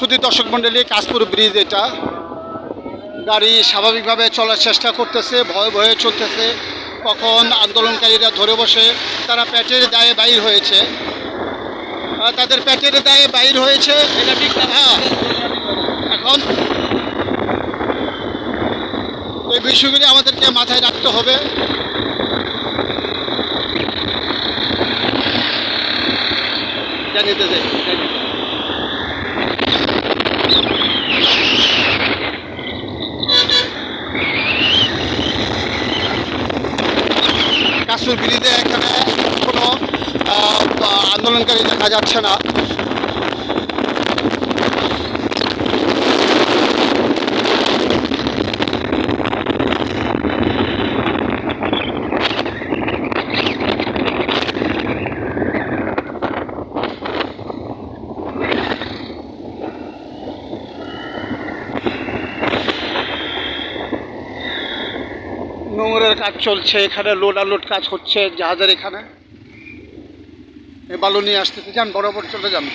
শুধু দর্শক মণ্ডলী, কাশপুর ব্রিজ এটা। গাড়ি স্বাভাবিকভাবে চলার চেষ্টা করতেছে, ভয়ে ভয়ে চলতেছে। কখন আন্দোলনকারীরা ধরে বসে, তারা পেটের দায়ে বাইর হয়েছে, তাদের পেটের দায়ে বাইর হয়েছে। এটা ঠিক না। হ্যাঁ, এখন এই বিষয়গুলি আমাদেরকে মাথায় রাখতে হবে। জানিয়ে দেয় কাশপুর ব্রিজে এখানে কোনো আন্দোলনকারী দেখা যাচ্ছে না। নোংরের কাজ চলছে এখানে, লোড আনলোড কাজ হচ্ছে জাহাজের এখানে। এই বালু নিয়ে আসতেছে, যান বরাবর চলে যান।